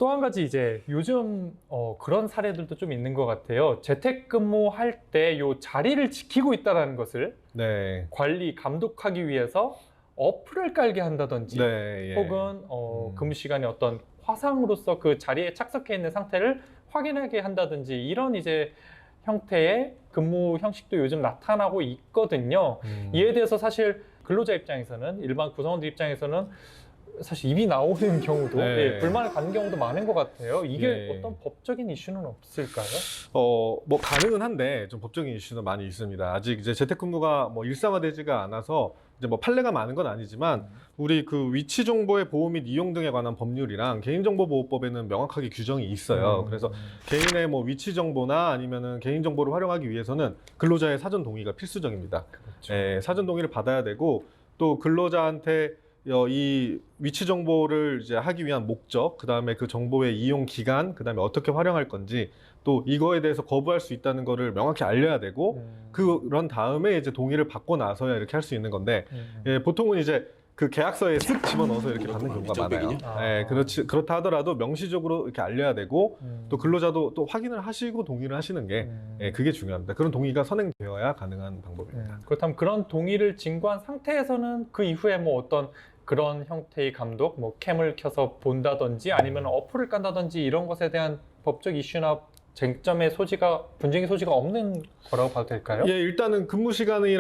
또 한 가지 이제 요즘 그런 사례들도 좀 있는 것 같아요. 재택근무할 때 요 자리를 지키고 있다는 것을 네. 관리, 감독하기 위해서 어플을 깔게 한다든지 네. 예. 혹은 근무 시간에 어떤 화상으로서 그 자리에 착석해 있는 상태를 확인하게 한다든지 이런 이제 형태의 근무 형식도 요즘 나타나고 있거든요. 이에 대해서 사실 근로자 입장에서는, 일반 구성원들 입장에서는 사실 입이 나오는 경우도 네. 예, 불만을 갖는 경우도 많은 것 같아요. 이게 예. 어떤 법적인 이슈는 없을까요? 뭐 가능은 한데 좀 법적인 이슈는 많이 있습니다. 아직 이제 재택근무가 뭐 일상화되지가 않아서 이제 뭐 판례가 많은 건 아니지만 우리 그 위치 정보의 보호 및 이용 등에 관한 법률이랑 개인정보보호법에는 명확하게 규정이 있어요. 그래서 개인의 뭐 위치 정보나 아니면은 개인 정보를 활용하기 위해서는 근로자의 사전 동의가 필수적입니다. 그렇죠. 예, 사전 동의를 받아야 되고 또 근로자한테 이 위치 정보를 이제 하기 위한 목적, 그 다음에 그 정보의 이용 기간, 그 다음에 어떻게 활용할 건지, 또 이거에 대해서 거부할 수 있다는 거를 명확히 알려야 되고, 그런 다음에 이제 동의를 받고 나서야 이렇게 할 수 있는 건데, 예, 보통은 이제 그 계약서에 쓱 집어넣어서 이렇게 받는 경우가 많아요. 예, 그렇다 하더라도 명시적으로 이렇게 알려야 되고, 또 근로자도 또 확인을 하시고 동의를 하시는 게, 예, 그게 중요합니다. 그런 동의가 선행되어야 가능한 방법입니다. 그렇다면 그런 동의를 진구한 상태에서는 그 이후에 뭐 어떤 그런 형태의 감독, 뭐 캠을 켜서 본다든지 아니면 어플을 깐다든지 이런 것에 대한 법적 이슈나 쟁점의 소지가, 분쟁의 소지가 없는 거라고 봐도 될까요? 예, 일단은 근무 시간에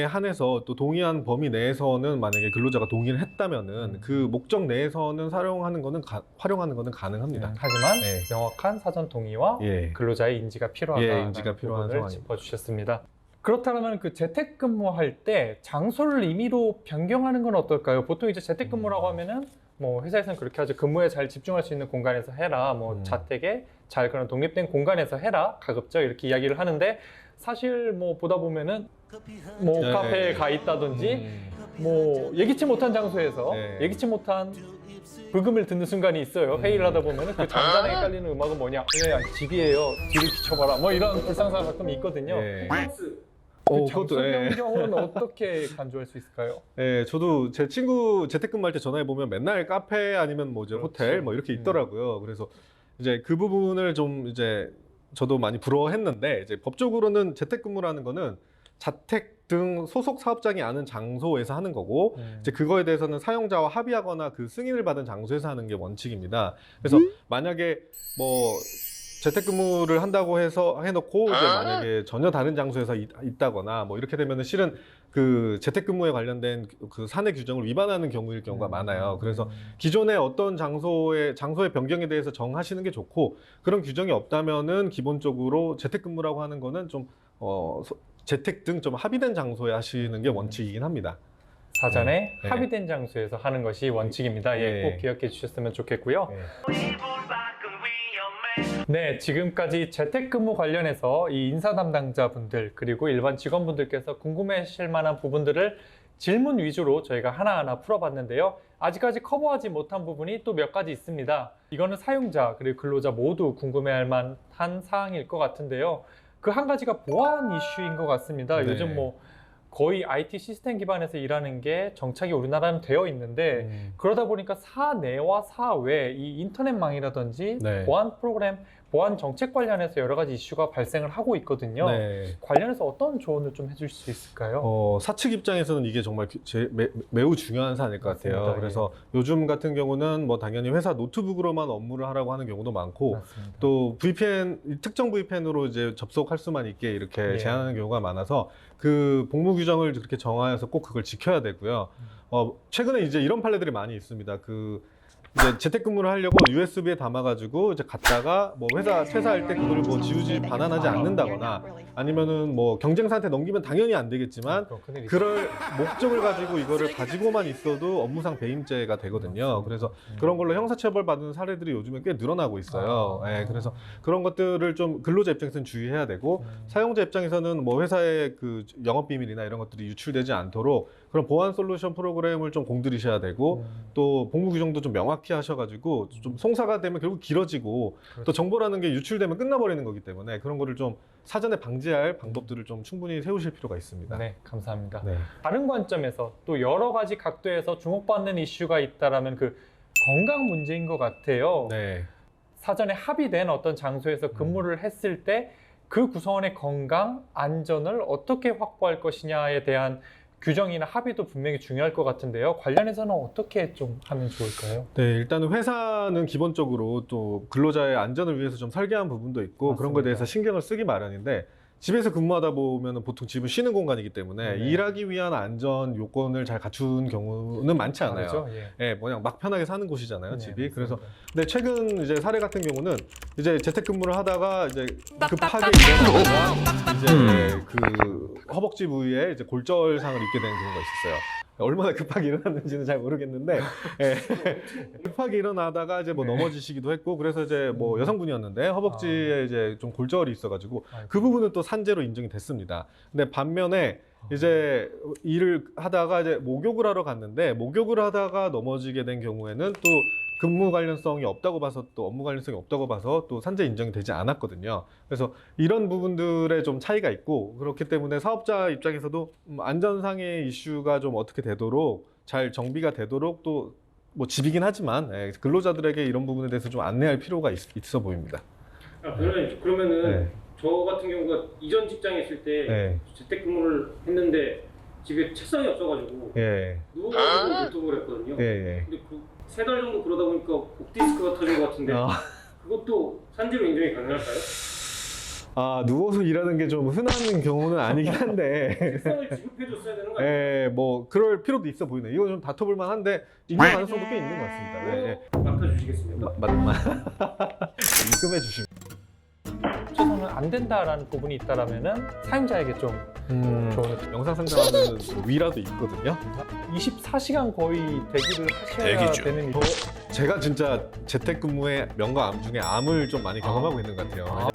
한해서 또 동의한 범위 내에서는 만약에 근로자가 동의를 했다면은 그 목적 내에서는 활용하는 거는 가능합니다. 하지만 네. 명확한 사전 동의와 예. 근로자의 인지가 필요하다는 예, 인지가 필요한 부분을 상황입니다. 짚어주셨습니다. 그렇다면 그 재택근무할 때 장소를 임의로 변경하는 건 어떨까요? 보통 이제 재택근무라고 하면은 뭐 회사에서는 그렇게 하죠. 근무에 잘 집중할 수 있는 공간에서 해라. 뭐 자택에 잘 그런 독립된 공간에서 해라. 가급적 이렇게 이야기를 하는데 사실 뭐 보다 보면은 뭐 네. 카페에 가 있다든지 뭐 예기치 못한 장소에서 네. 예기치 못한 불금을 듣는 순간이 있어요. 회의를 하다 보면은 그 잔잔하게 깔리는 음악은 뭐냐? 집이에요. 뒤를 비춰봐라. 뭐 이런 불상사가 가끔 있거든요. 예. 그 그것도, 장소 예. 변경은 어떻게 간주할 수 있을까요? 예, 저도 제 친구 재택근무할 때 전화해 보면 맨날 카페 아니면 뭐 이제 그렇죠. 호텔 뭐 이렇게 있더라고요. 그래서 이제 그 부분을 좀 이제 저도 많이 부러워했는데 이제 법적으로는 재택근무라는 거는 자택 등 소속 사업장이 아는 장소에서 하는 거고 이제 그거에 대해서는 사용자와 합의하거나 그 승인을 받은 장소에서 하는 게 원칙입니다. 그래서 만약에 뭐 재택근무를 한다고 해서 해놓고 이제 만약에 전혀 다른 장소에서 있다거나 뭐 이렇게 되면은 실은 그 재택근무에 관련된 그 사내 규정을 위반하는 경우일 경우가 많아요. 그래서 기존의 어떤 장소의 변경에 대해서 정하시는 게 좋고 그런 규정이 없다면은 기본적으로 재택근무라고 하는 거는 좀 재택 등 좀 합의된 장소에 하시는 게 원칙이긴 합니다. 사전에 네. 합의된 장소에서 하는 것이 원칙입니다. 예, 네. 꼭 기억해 주셨으면 좋겠고요. 네. 네, 지금까지 재택근무 관련해서 이 인사 담당자분들 그리고 일반 직원분들께서 궁금해하실 만한 부분들을 질문 위주로 저희가 하나하나 풀어봤는데요. 아직까지 커버하지 못한 부분이 또 몇 가지 있습니다. 이거는 사용자 그리고 근로자 모두 궁금해할 만한 사항일 것 같은데요. 그 한 가지가 보안 이슈인 것 같습니다. 네. 요즘 뭐 거의 IT 시스템 기반에서 일하는 게 정착이 우리나라는 되어 있는데 그러다 보니까 사내와 사외 이 인터넷망이라든지 네. 보안 프로그램, 보안 정책 관련해서 여러 가지 이슈가 발생을 하고 있거든요. 네. 관련해서 어떤 조언을 좀 해줄 수 있을까요? 사측 입장에서는 이게 정말 매우 중요한 사안일 것 같아요. 맞습니다. 그래서 요즘 같은 경우는 뭐 당연히 회사 노트북으로만 업무를 하라고 하는 경우도 많고 맞습니다. 또 특정 VPN으로 이제 접속할 수만 있게 이렇게 예. 제한하는 경우가 많아서 그 복무 규정을 그렇게 정하여서 꼭 그걸 지켜야 되고요. 최근에 이제 이런 판례들이 많이 있습니다. 이제 재택근무를 하려고 USB에 담아가지고 이제 갔다가 뭐 회사 퇴사할 때 그거를 뭐 지우지 반환하지 않는다거나 아니면은 뭐 경쟁사한테 넘기면 당연히 안 되겠지만 그럴 목적을 가지고 이거를 가지고만 있어도 업무상 배임죄가 되거든요. 그래서 그런 걸로 형사처벌 받는 사례들이 요즘에 꽤 늘어나고 있어요. 예, 그래서 그런 것들을 좀 근로자 입장에서는 주의해야 되고 사용자 입장에서는 뭐 회사의 그 영업 비밀이나 이런 것들이 유출되지 않도록 그런 보안 솔루션 프로그램을 좀 공들이셔야 되고 또 복무 규정도 좀 명확히 하셔가지고 좀 송사가 되면 결국 길어지고 또 정보라는 게 유출되면 끝나버리는 거기 때문에 그런 거를 좀 사전에 방지할 방법들을 좀 충분히 세우실 필요가 있습니다. 네, 감사합니다. 네. 다른 관점에서 또 여러 가지 각도에서 주목받는 이슈가 있다라면 그 건강 문제인 것 같아요. 네. 사전에 합의된 어떤 장소에서 근무를 했을 때 그 구성원의 건강, 안전을 어떻게 확보할 것이냐에 대한 규정이나 합의도 분명히 중요할 것 같은데요. 관련해서는 어떻게 좀 하면 좋을까요? 네, 일단은 회사는 기본적으로 또 근로자의 안전을 위해서 좀 설계한 부분도 있고 그런 거에 맞습니다. 대해서 신경을 쓰기 마련인데 집에서 근무하다 보면 보통 집은 쉬는 공간이기 때문에 네. 일하기 위한 안전 요건을 잘 갖춘 경우는 많지 않아요. 다르죠? 예. 예, 그냥 막 편하게 사는 곳이잖아요, 네, 집이. 맞습니다. 그래서 근데 최근 이제 사례 같은 경우는 이제 재택근무를 하다가 이제 급하게 일어나다가 이제 그 허벅지 부위에 이제 골절상을 입게 되는 경우가 있었어요. 얼마나 급하게 일어났는지는 잘 모르겠는데 예. 급하게 일어나다가 이제 뭐 넘어지시기도 했고 그래서 이제 뭐 여성분이었는데 허벅지에 이제 좀 골절이 있어가지고 아이고. 그 부분은 또 산재로 인정이 됐습니다. 근데 반면에 이제 일을 하다가 이제 목욕을 하러 갔는데 목욕을 하다가 넘어지게 된 경우에는 또 근무 관련성이 없다고 봐서 또 업무 관련성이 없다고 봐서 또 산재 인정이 되지 않았거든요. 그래서 이런 부분들에 좀 차이가 있고 그렇기 때문에 사업자 입장에서도 안전상의 이슈가 좀 어떻게 되도록 잘 정비가 되도록 또 뭐 집이긴 하지만 예, 근로자들에게 이런 부분에 대해서 좀 안내할 필요가 있어 보입니다. 아, 그러면은 네. 저 같은 경우가 이전 직장에 있을 때 네. 재택근무를 했는데 집에 책상이 없어가지고 예, 누워가지고 노트북을 했거든요. 예, 예. 근데 그 3달 정도 그러다 보니까 옥디스크가 터진 것 같은데 그것도 산재로 인정이 가능할까요? 아, 누워서 일하는 게 좀 흔한 경우는 아니긴 한데. 책상을 지급해줬어야 되는 거 아니에요? 예, 뭐 그럴 필요도 있어 보이네. 이거 좀 다퉈볼 만한데 인정 가능성도 꽤 있는 것 같습니다. 네, 맡아주시겠습니까? 입금해 주시면. 최소는 안 된다라는 부분이 있다라면은 사용자에게 좀 좋은 영상 상담하는 위라도 있거든요. 24시간 거의 대기를 하셔야 대기죠. 되는 제가 진짜 재택근무의 명과 암 중에 암을 좀 많이 경험하고 있는 것 같아요.